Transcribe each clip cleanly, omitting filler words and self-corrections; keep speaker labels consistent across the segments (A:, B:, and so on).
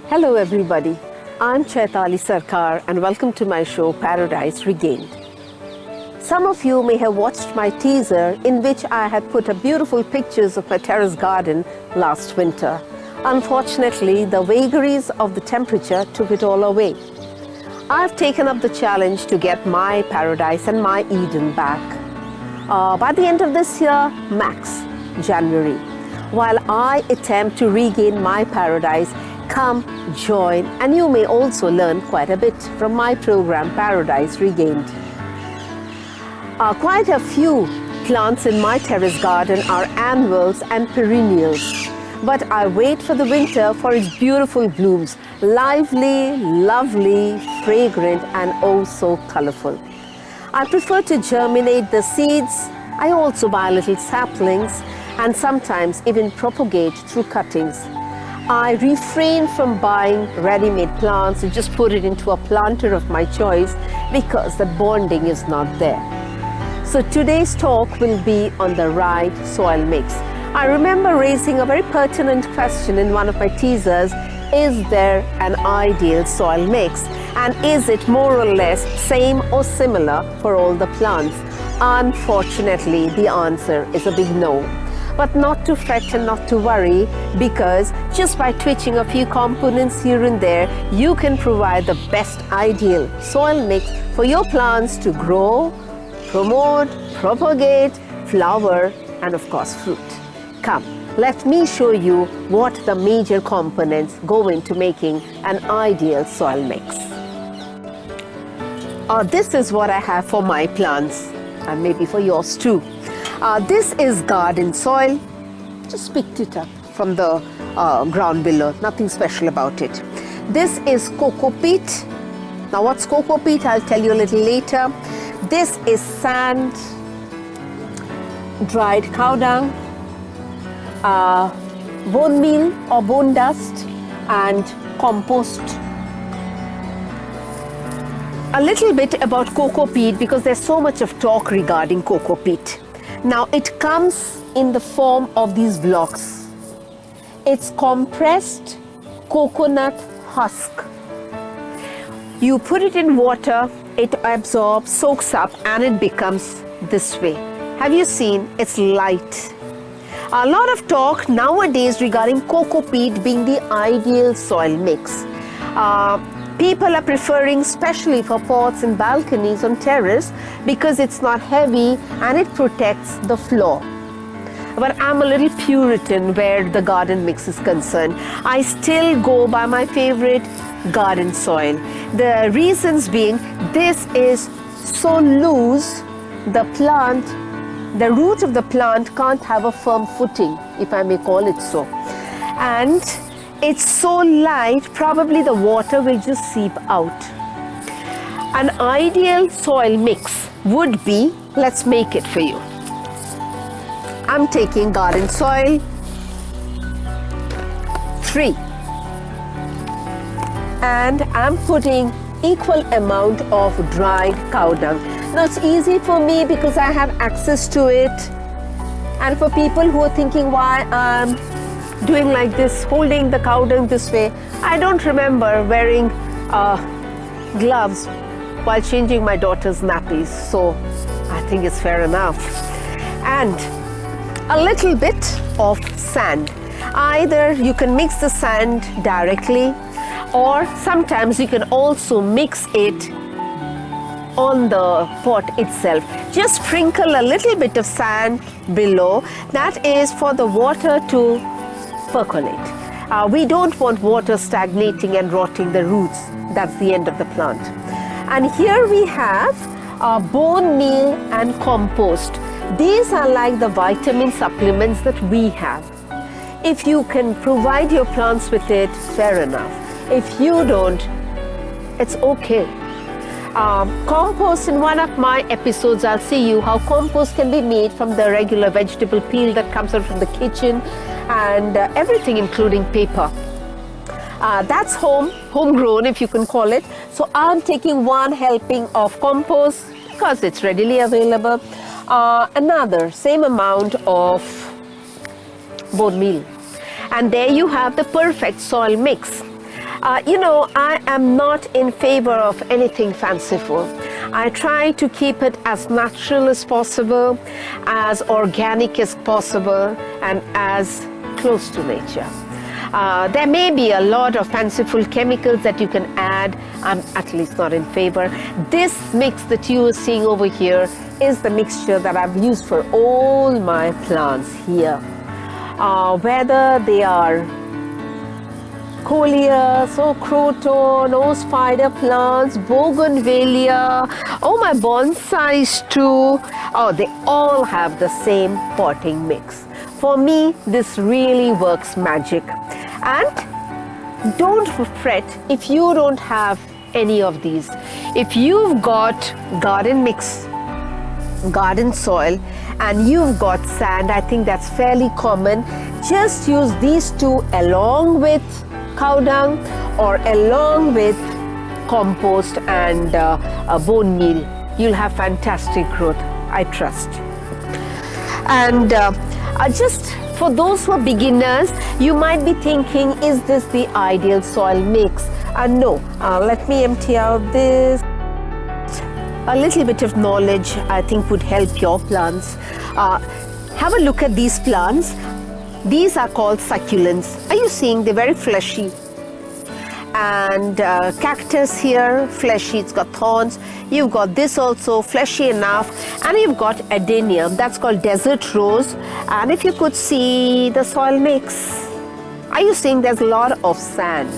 A: Hello everybody, I'm Chaitali Sarkar and welcome to my show Paradise Regained. Some of you may have watched my teaser in which I had put up beautiful pictures of my terrace garden last winter. Unfortunately, the vagaries of the temperature took it all away. I've taken up the challenge to get my paradise and my Eden back. By the end of this year, max January, while I attempt to regain my paradise, come join and you may also learn quite a bit from my program Paradise Regained. Quite a few plants in my terrace garden are annuals and perennials, but I wait for the winter for its beautiful blooms, lively, lovely, fragrant and oh so colorful. I prefer to germinate the seeds. I also buy little saplings and sometimes even propagate through cuttings. I refrain from buying ready-made plants and just put it into a planter of my choice because the bonding is not there. So today's talk will be on the right soil mix. I remember raising a very pertinent question in one of my teasers: is there an ideal soil mix? And is it more or less same or similar for all the plants? Unfortunately, the answer is a big no. But not to fret and not to worry, because just by twitching a few components here and there, you can provide the best ideal soil mix for your plants to grow, promote, propagate, flower, and of course fruit. Come, let me show you what the major components go into making an ideal soil mix. This is what I have for my plants, and maybe for yours too. This is garden soil. Just picked it up from the ground below, nothing special about it. This is cocoa peat. Now what's cocoa peat? I'll tell you a little later. This is sand, dried cow dung, bone meal or bone dust, and compost. A little bit about cocoa peat because there's so much of talk regarding cocoa peat. Now it comes in the form of these blocks. It's compressed coconut husk. You put it in water, it absorbs, soaks up, and it becomes this way. Have you seen? It's light. A lot of talk nowadays regarding cocoa peat being the ideal soil mix. People are preferring, especially for pots and balconies on terrace, because it's not heavy and it protects the floor. But I'm a little Puritan where the garden mix is concerned. I still go by my favorite garden soil. The reasons being, this is so loose, the root of the plant can't have a firm footing, if I may call it so. And it's so light, probably the water will just seep out. An ideal soil mix would be, let's make it for you. I'm taking garden soil, 3. And I'm putting equal amount of dried cow dung. Now it's easy for me because I have access to it. And for people who are thinking why I'm doing like this, holding the cow dung this way, I don't remember wearing gloves while changing my daughter's nappies, so I think it's fair enough. And a little bit of sand. Either you can mix the sand directly, or sometimes you can also mix it on the pot itself. Just sprinkle a little bit of sand below. That is for the water to percolate. We don't want water stagnating and rotting the roots. That's the end of the plant. And here we have bone meal and compost. These are like the vitamin supplements that we have. If you can provide your plants with it, fair enough. If you don't, it's okay. Compost, in one of my episodes, I'll see you how compost can be made from the regular vegetable peel that comes out from the kitchen, and everything including paper. That's homegrown, if you can call it. So I'm taking 1 helping of compost because it's readily available. Another same amount of bone meal. And there you have the perfect soil mix. I am not in favor of anything fanciful. I try to keep it as natural as possible, as organic as possible, and as close to nature. There may be a lot of fanciful chemicals that you can add. I'm at least not in favor. This mix that you are seeing over here is the mixture that I've used for all my plants here. Whether they are coleus or croton or spider plants, bougainvillea, my bonsais too, they all have the same potting mix. For me, this really works magic. And don't fret if you don't have any of these. If you've got garden mix, garden soil, and you've got sand, I think that's fairly common. Just use these two along with cow dung or along with compost and bone meal. You'll have fantastic growth, I trust. And just for those who are beginners, you might be thinking, is this the ideal soil mix? No. Let me empty out this. A little bit of knowledge, I think, would help your plants. Have a look at these plants. These are called succulents. Are you seeing? They're very fleshy. And cactus here, fleshy, it's got thorns. You've got this also, fleshy enough. And you've got adenium, that's called desert rose. And if you could see the soil mix, are you seeing there's a lot of sand?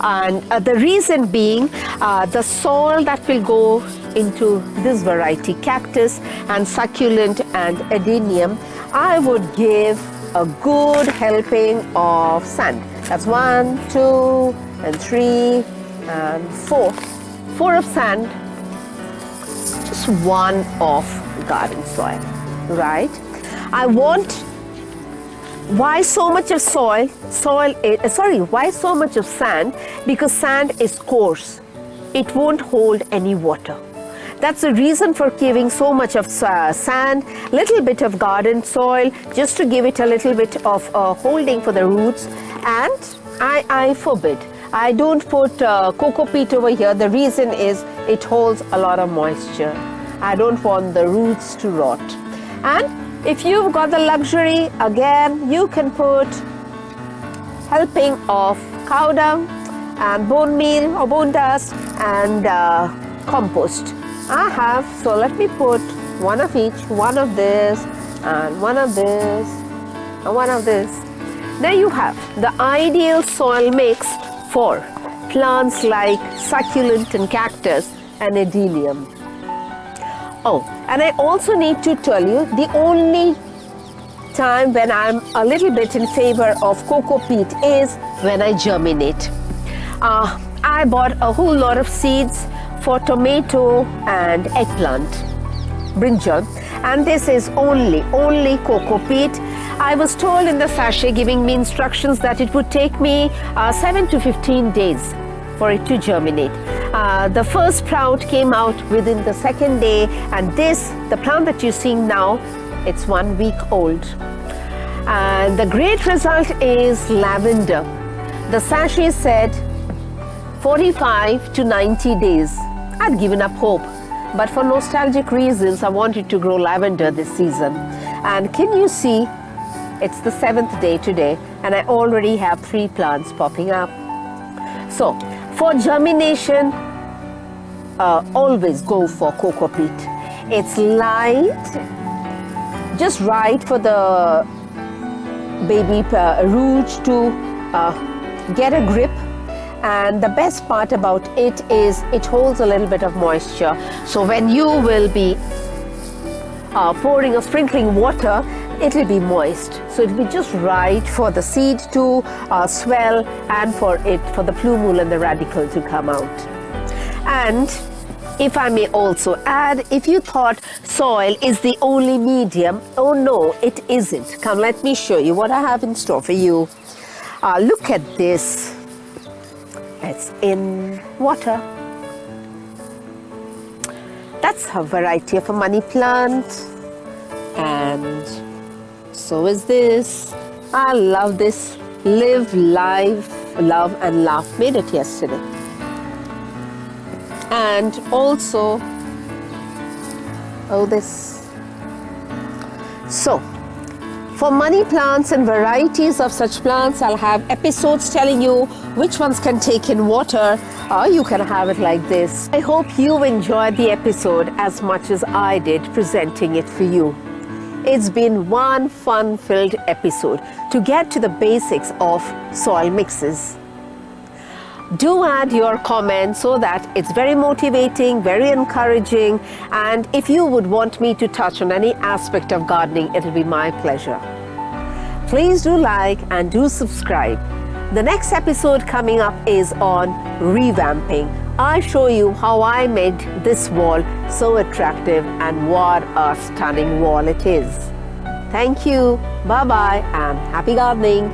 A: And the reason being, the soil that will go into this variety, cactus and succulent and adenium, I would give a good helping of sand. That's 1, 2, and 3, and 4. 4 of sand, just 1 of garden soil, right? Why so much of why so much of sand? Because sand is coarse. It won't hold any water. That's the reason for giving so much of sand, little bit of garden soil, just to give it a little bit of holding for the roots. And I forbid. I don't put coco peat over here. The reason is it holds a lot of moisture. I don't want the roots to rot. And if you've got the luxury, again, you can put helping of cow dung and bone meal or bone dust and compost. I have, so let me put 1 of each, 1 of this and 1 of this and 1 of this. There you have the ideal soil mix for plants like succulent and cactus and adenium. And I also need to tell you, the only time when I'm a little bit in favor of coco peat is when I germinate. I bought a whole lot of seeds for tomato and eggplant, brinjal, and this is only coco peat. I was told in the sachet giving me instructions that it would take me 7 to 15 days for it to germinate. The first sprout came out within the second day, and the plant that you're seeing now, it's 1 week old. And the great result is lavender. The sachet said 45 to 90 days. I'd given up hope, but for nostalgic reasons, I wanted to grow lavender this season. And can you see, it's the 7th day today, and I already have 3 plants popping up. So, for germination, always go for coco peat. It's light, just right for the baby roots to get a grip. And the best part about it is it holds a little bit of moisture. So when you will be pouring or sprinkling water, it will be moist. So it will be just right for the seed to swell and for the plumule and the radicle to come out. And if I may also add, if you thought soil is the only medium, oh no, it isn't. Come, let me show you what I have in store for you. Look at this. It's in water. That's a variety of a money plant. And so is this. I love this. Live life love and laugh made it yesterday. And also, so for money plants and varieties of such plants, I'll have episodes telling you which ones can take in water, or you can have it like this. I hope you enjoyed the episode as much as I did presenting it for you. It's been one fun-filled episode to get to the basics of soil mixes. Do add your comments so that it's very motivating, very encouraging, and if you would want me to touch on any aspect of gardening, it'll be my pleasure. Please do like and do subscribe. The next episode coming up is on revamping. I show you how I made this wall so attractive and what a stunning wall it is. Thank you, bye-bye, and happy gardening.